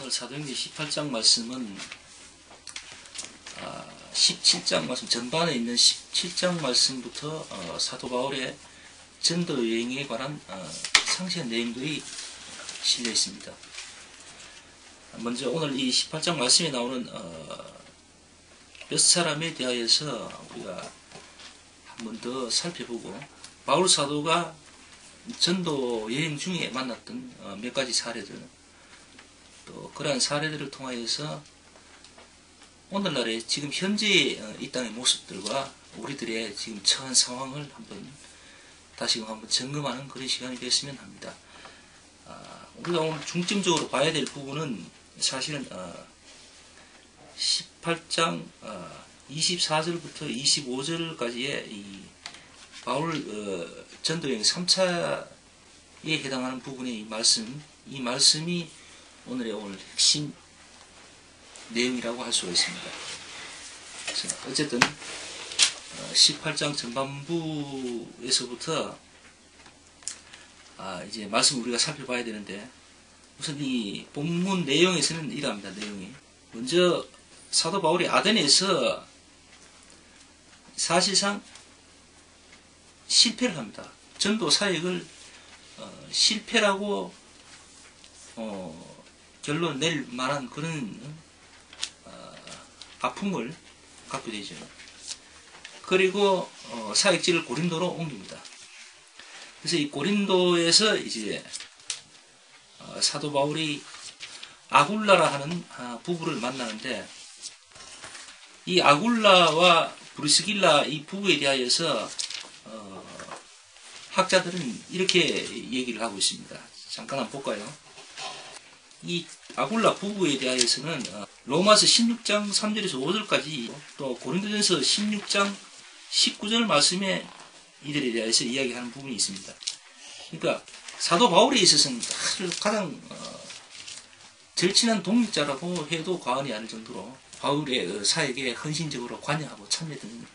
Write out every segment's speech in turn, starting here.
오늘 사도행전 18장 말씀은 17장 말씀 전반에 있는 17장 말씀부터 사도 바울의 전도 여행에 관한 상세한 내용들이 실려 있습니다. 먼저 오늘 이 18장 말씀에 나오는 몇 사람에 대하여서 우리가 한 번 더 살펴보고, 바울 사도가 전도 여행 중에 만났던 몇 가지 사례들, 또 그러한 사례들을 통하여서 오늘날의 지금 현재의 이 땅의 모습들과 우리들의 지금 처한 상황을 다시금 한번 점검하는 그런 시간이 됐으면 합니다. 우리가 오늘 중점적으로 봐야 될 부분은 사실은 18장 24절부터 25절까지의 이 바울 전도여행 3차에 해당하는 부분의 이 말씀이 오늘 핵심 내용이라고 할 수가 있습니다. 어쨌든 18장 전반부에서부터 이제 말씀 우리가 살펴봐야 되는데, 우선 이 본문 내용에서는 이러합니다. 내용이 먼저 사도 바울이 아덴에서 사실상 실패를 합니다. 전도 사역을 실패라고 결론 낼 만한 그런 아픔을 갖게 되죠. 그리고 사역지를 고린도로 옮깁니다. 그래서 이 고린도에서 이제 사도 바울이 아굴라라 하는 부부를 만나는데, 이 아굴라와 브리스길라 이 부부에 대하여서 학자들은 이렇게 얘기를 하고 있습니다. 잠깐 한번 볼까요? 이 아굴라 부부에 대하여서는 로마서 16장 3절에서 5절까지, 또 고린도전서 16장 19절 말씀에 이들에 대해서 이야기하는 부분이 있습니다. 그러니까 사도 바울에 있어서는 가장 절친한 동역자라고 해도 과언이 아닐 정도로 바울의 사역에 헌신적으로 관여하고 참여했던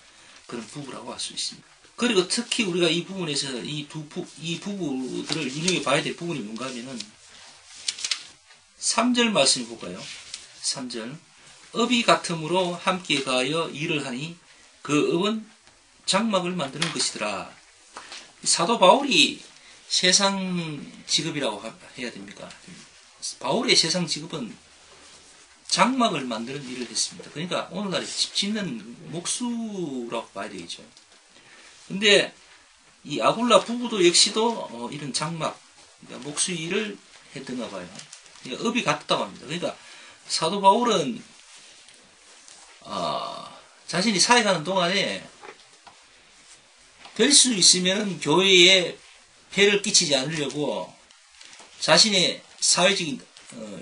그런 부부라고 할 수 있습니다. 그리고 특히 우리가 이 부분에서 이 부부들을 인용해 봐야 될 부분이 뭔가 하면은 3절 말씀 볼까요? 3절. 업이 같음으로 함께 가하여 일을 하니 그 업은 장막을 만드는 것이더라. 사도 바울이 세상 직업이라고 해야 됩니까? 바울의 세상 직업은 장막을 만드는 일을 했습니다. 그러니까 오늘날에 집 짓는 목수라고 봐야 되겠죠. 근데 이 아굴라 부부도 역시도 이런 장막, 그러니까 목수 일을 했던가 봐요. 그러니까 업이 같다고 합니다. 그러니까 사도 바울은 자신이 사역하는 동안에 될 수 있으면 교회에 폐를 끼치지 않으려고 자신의 사회적인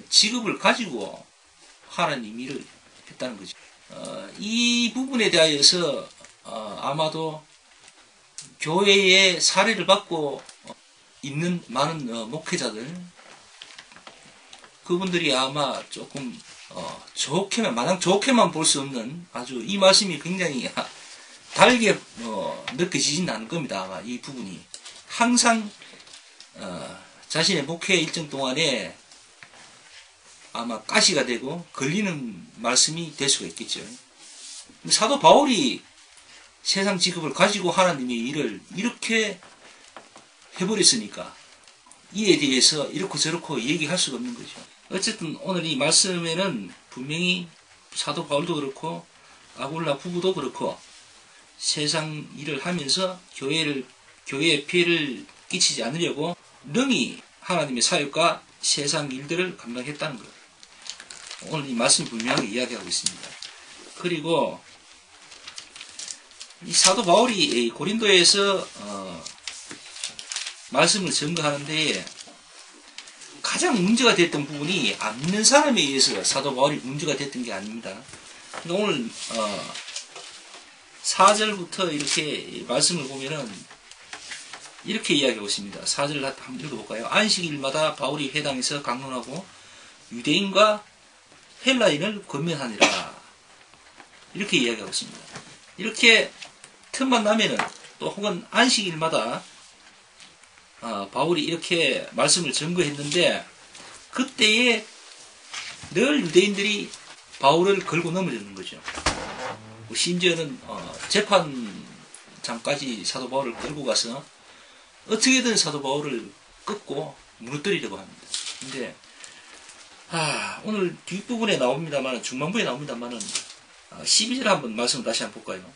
직업을 가지고 하나님 일을 했다는 거죠. 이 부분에 대하여서 아마도 교회의 사례를 받고 있는 많은 목회자들, 그분들이 아마 조금 마냥 좋게만 볼 수 없는, 아주 이 말씀이 굉장히 달게 느껴지진 않을 겁니다. 아마 이 부분이 항상 자신의 목회 일정 동안에 아마 가시가 되고 걸리는 말씀이 될 수가 있겠죠. 사도 바울이 세상 직업을 가지고 하나님의 일을 이렇게 해버렸으니까 이에 대해서 이렇고 저렇고 얘기할 수가 없는 거죠. 어쨌든 오늘 이 말씀에는 분명히 사도 바울도 그렇고 아굴라 부부도 그렇고 세상 일을 하면서 교회에 피해를 끼치지 않으려고 능히 하나님의 사역과 세상 일들을 감당했다는 것. 오늘 이 말씀이 분명하게 이야기하고 있습니다. 그리고 이 사도 바울이 고린도에서 말씀을 증거하는데 가장 문제가 됐던 부분이 안 믿는 사람에 의해서 사도 바울이 문제가 됐던 게 아닙니다. 오늘 4절부터 이렇게 말씀을 보면은 이렇게 이야기하고 있습니다. 4절 한번 읽어볼까요? 안식일마다 바울이 회당에서 강론하고 유대인과 헬라인을 권면하니라. 이렇게 이야기하고 있습니다. 이렇게 틈만 나면은, 또 혹은 안식일마다 바울이 이렇게 말씀을 증거했는데, 그때에 늘 유대인들이 바울을 걸고 넘어지는 거죠. 심지어는 재판장까지 사도 바울을 끌고 가서 어떻게든 사도 바울을 끊고 무너뜨리려고 합니다. 근데 오늘 뒷부분에 나옵니다만, 중반부에 나옵니다만은 12절 한번 말씀 다시 한번 볼까요?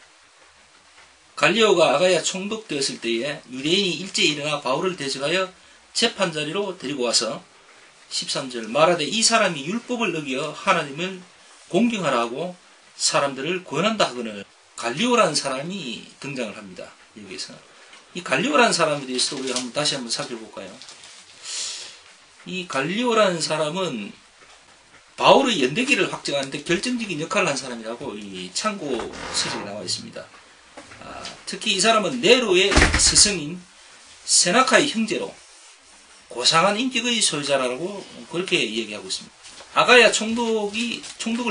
갈리오가 아가야 총독되었을 때에 유대인이 일제히 일어나 바울을 대적하여 재판자리로 데리고 와서 13절 말하되 이 사람이 율법을 어기어 하나님을 공경하라고 사람들을 권한다 하거늘. 갈리오라는 사람이 등장을 합니다. 여기서 이 갈리오라는 사람에 대해서 우리가 다시 한번 살펴볼까요? 이 갈리오라는 사람은 바울의 연대기를 확정하는데 결정적인 역할을 한 사람이라고 이 참고 서적에 나와 있습니다. 특히 이 사람은 네로의 스승인 세나카의 형제로 고상한 인격의 소유자라고 그렇게 이야기하고 있습니다. 아가야 총독을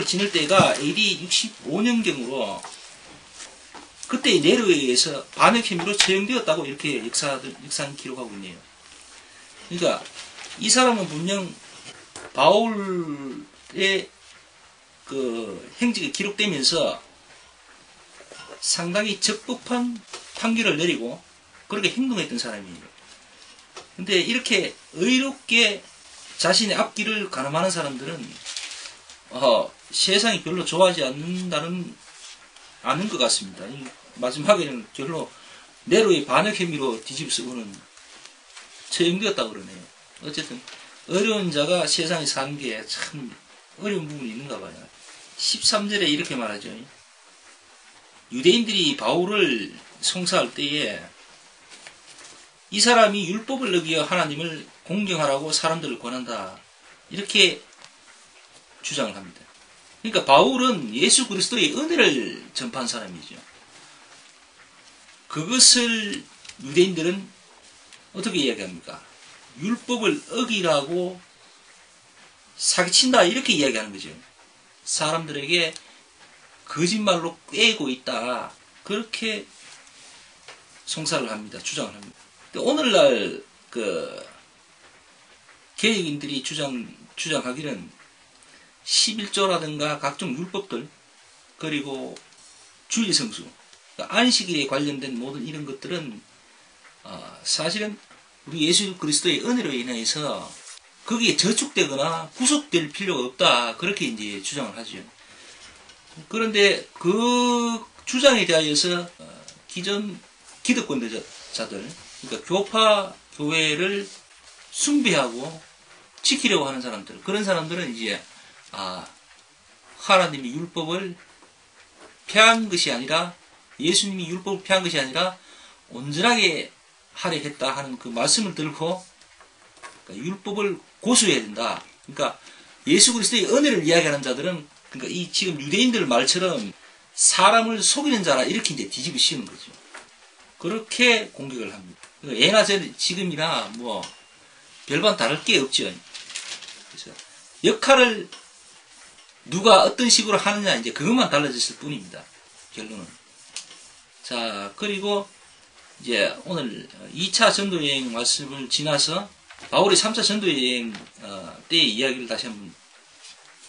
지낼 때가 AD 65년경으로 그때 네로에 의해서 반역 혐의로 처형되었다고 이렇게 역사는 기록하고 있네요. 그러니까 이 사람은 분명 바울의 그 행적이 기록되면서 상당히 적법한 판결을 내리고 그렇게 행동했던 사람이에요. 근데 이렇게 의롭게 자신의 앞길을 가늠하는 사람들은 세상이 별로 좋아하지 않는 것 같습니다. 마지막에는 별로 네로의 반역 혐의로 뒤집어쓰고는 처형되었다고 그러네요. 어쨌든 어려운 자가 세상에 사는 게 참 어려운 부분이 있는가 봐요. 13절에 이렇게 말하죠. 유대인들이 바울을 송사할 때에 이 사람이 율법을 어기어 하나님을 공경하라고 사람들을 권한다. 이렇게 주장을 합니다. 그러니까 바울은 예수 그리스도의 은혜를 전파한 사람이죠. 그것을 유대인들은 어떻게 이야기합니까? 율법을 어기라고 사기친다 이렇게 이야기하는 거죠. 사람들에게 거짓말로 꿰고 있다 그렇게 송사를 합니다. 주장을 합니다. 오늘날 개혁인들이 주장하기는 11조라든가 각종 율법들 그리고 주일성수 안식일에 관련된 모든 이런 것들은 사실은 우리 예수 그리스도의 은혜로 인해서 거기에 저축되거나 구속될 필요가 없다 그렇게 이제 주장을 하죠. 그런데 그 주장에 대하여서 기존 기득권자들 그러니까 교파 교회를 숭배하고 지키려고 하는 사람들 그런 사람들은 이제 하나님이 율법을 폐한 것이 아니라 예수님이 율법을 폐한 것이 아니라 온전하게 하려 했다 하는 그 말씀을 들고 그러니까 율법을 고수해야 된다. 그러니까 예수 그리스도의 은혜를 이야기하는 자들은 그러니까 이 지금 유대인들 말처럼 사람을 속이는 자라 이렇게 이제 뒤집어 씌우는 거죠. 그렇게 공격을 합니다. 그러니까 예나 지금이나 뭐 별반 다를 게 없죠. 그래서 역할을 누가 어떤 식으로 하느냐 이제 그것만 달라졌을 뿐입니다. 결론은. 자 그리고 이제 오늘 2차 전도여행 말씀을 지나서 바울의 3차 전도여행 때의 이야기를 다시 한번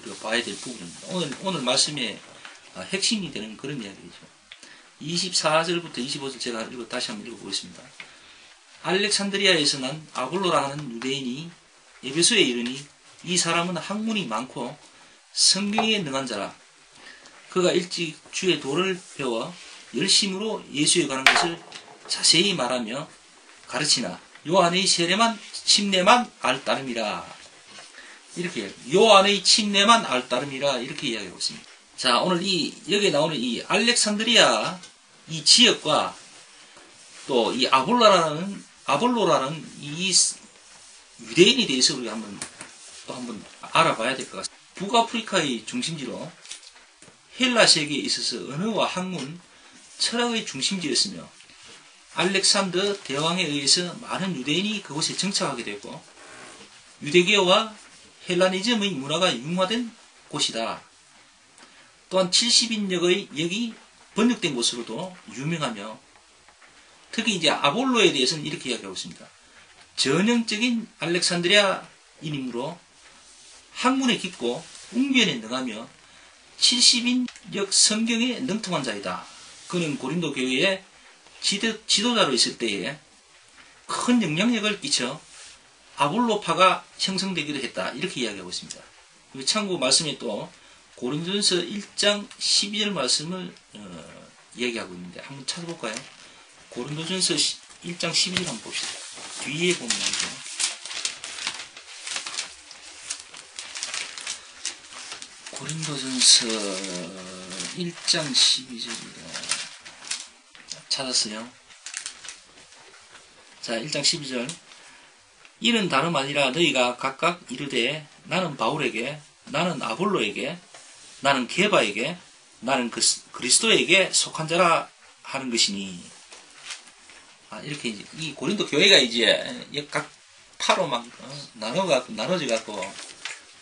우리가 봐야 될 부분입니다. 오늘 말씀의 핵심이 되는 그런 이야기죠. 24절부터 25절 제가 다시 한번 읽어보겠습니다. 알렉산드리아에서 난 아볼로라 하는 유대인이 에베소에 이르니 이 사람은 학문이 많고 성경에 능한 자라. 그가 일찍 주의 도를 배워 열심으로 예수에 관한 것을 자세히 말하며 가르치나 요한의 침례만 알 따름이라. 이렇게 요한의 침례만 알 따름이라 이렇게 이야기하고 있습니다. 자 오늘 여기에 나오는 이 알렉산드리아 이 지역과 또 이 아볼로라는 이 유대인에 대해서 우리가 한번 알아봐야 될 것 같습니다. 북아프리카의 중심지로 헬라 세계에 있어서 언어와 학문, 철학의 중심지였으며 알렉산더 대왕에 의해서 많은 유대인이 그곳에 정착하게 되고 유대교와 헬라니즘의 문화가 융화된 곳이다. 또한 70인역이 번역된 곳으로도 유명하며 특히 이제 아볼로에 대해서는 이렇게 이야기하고 있습니다. 전형적인 알렉산드리아인이므로 학문에 깊고 웅변에 능하며 70인력 성경에 능통한 자이다. 그는 고린도 교회의 지도자로 있을 때에 큰 영향력을 끼쳐 아볼로파가 형성되기도 했다. 이렇게 이야기하고 있습니다. 참고 말씀에 또 고린도전서 1장 12절 말씀을 이야기하고 있는데 한번 찾아볼까요? 고린도전서 1장 12절 한번 봅시다. 뒤에 보면 고린도전서 1장 12절입니다. 찾았어요. 자, 1장 12절. 이는 다름 아니라 너희가 각각 이르되 나는 바울에게, 나는 아볼로에게, 나는 게바에게, 나는 그리스도에게 속한 자라 하는 것이니. 이렇게 이제 이 고린도 교회가 이제 각 파로 막 나눠져갖고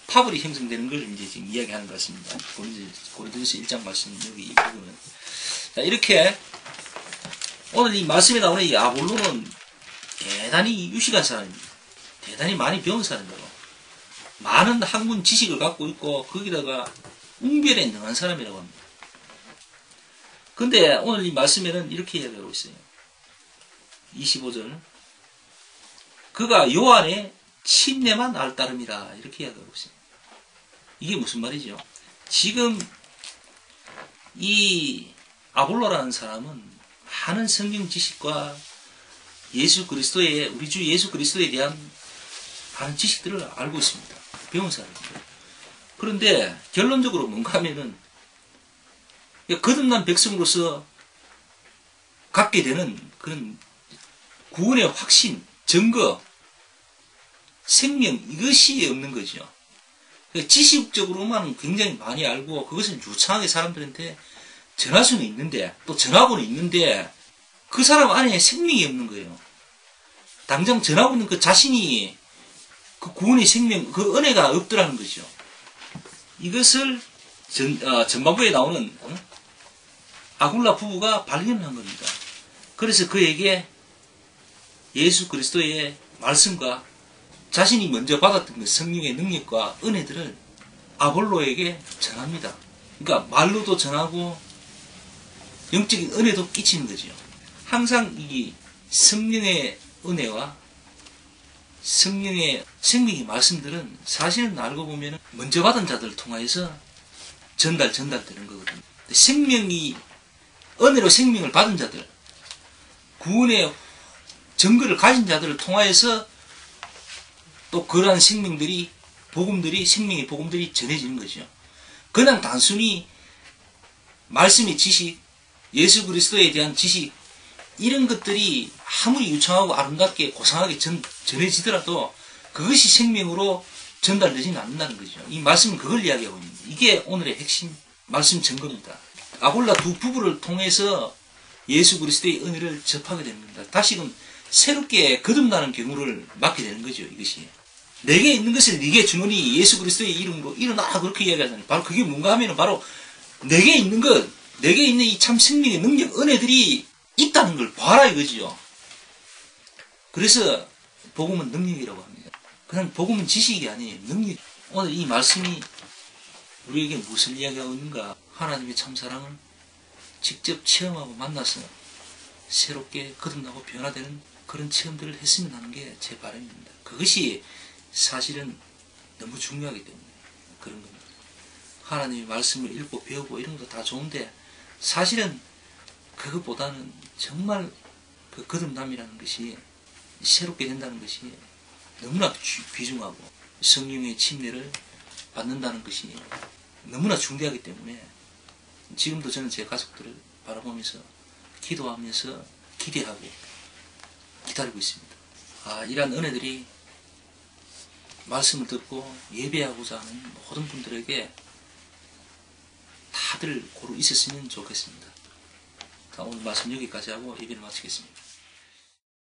파벌이 형성되는 걸 이제 지금 이야기하는 것 같습니다. 고린도전서 1장 말씀 여기 이 부분은. 자, 이렇게 오늘 이 말씀에 나오는 이 아볼로는 대단히 유식한 사람입니다. 대단히 많이 배운 사람이고 많은 학문 지식을 갖고 있고 거기다가 웅변에 능한 사람이라고 합니다. 근데 오늘 이 말씀에는 이렇게 이야기하고 있어요. 25절. 그가 요한의 침례만 알 따름이라 이렇게 이야기하고 있어요. 이게 무슨 말이죠? 지금 이 아볼로라는 사람은 많은 성경 지식과 예수 그리스도의 우리 주 예수 그리스도에 대한 많은 지식들을 알고 있습니다. 배운 사람입니다. 그런데 결론적으로 뭔가 하면은 거듭난 백성으로서 갖게 되는 그런 구원의 확신, 증거, 생명 이것이 없는 거죠. 지식적으로만 굉장히 많이 알고 그것은 유창하게 사람들한테 전할 수는 있는데 또 전하고는 있는데 그 사람 안에 생명이 없는 거예요. 당장 전하고 있는 그 자신이 그 구원의 생명, 그 은혜가 없더라는 거죠. 이것을 전반부에 나오는 아굴라 부부가 발견을 한 겁니다. 그래서 그에게 예수 그리스도의 말씀과 자신이 먼저 받았던 그 성령의 능력과 은혜들을 아볼로에게 전합니다. 그러니까 말로도 전하고 영적인 은혜도 끼치는 거죠. 항상 이 성령의 은혜와 성령의 생명의 말씀들은 사실은 알고 보면 먼저 받은 자들을 통하여서 전달되는 거거든요. 생명이 은혜로 생명을 받은 자들, 구원의 증거를 가진 자들을 통하여서 또 그러한 생명들이 생명의 복음들이 전해지는 거죠. 그냥 단순히 말씀의 지식, 예수 그리스도에 대한 지식 이런 것들이 아무리 유창하고 아름답게 고상하게 전해지더라도 그것이 생명으로 전달되지는 않는다는 거죠. 이 말씀은 그걸 이야기하고 있는 거예요. 이게 오늘의 핵심 말씀 증거입니다. 아골라 두 부부를 통해서 예수 그리스도의 은혜를 접하게 되는 겁니다. 다시금 새롭게 거듭나는 경우를 맞게 되는 거죠. 이것이 내게 있는 것을 네게 주노니 예수 그리스도의 이름으로 일어나라 그렇게 이야기하잖아요. 바로 그게 뭔가 하면 바로 내게 있는 것, 내게 있는 이 참 생명의 능력, 은혜들이 있다는 걸 봐라 이거지요. 그래서 복음은 능력이라고 합니다. 그냥 복음은 지식이 아니에요. 능력. 오늘 이 말씀이 우리에게 무슨 이야기하고 있는가? 하나님의 참 사랑을 직접 체험하고 만나서 새롭게 거듭나고 변화되는 그런 체험들을 했으면 하는 게 제 바람입니다. 그것이 사실은 너무 중요하기 때문에 그런 겁니다. 하나님의 말씀을 읽고 배우고 이런 것도 다 좋은데 사실은 그것보다는 정말 그 거듭남이라는 것이 새롭게 된다는 것이 너무나 귀중하고 성령의 침례를 받는다는 것이 너무나 중대하기 때문에 지금도 저는 제 가족들을 바라보면서 기도하면서 기대하고 기다리고 있습니다. 이러한 은혜들이 말씀을 듣고 예배하고자 하는 모든 분들에게 다들 고루 있었으면 좋겠습니다. 오늘 말씀 여기까지 하고 예배를 마치겠습니다.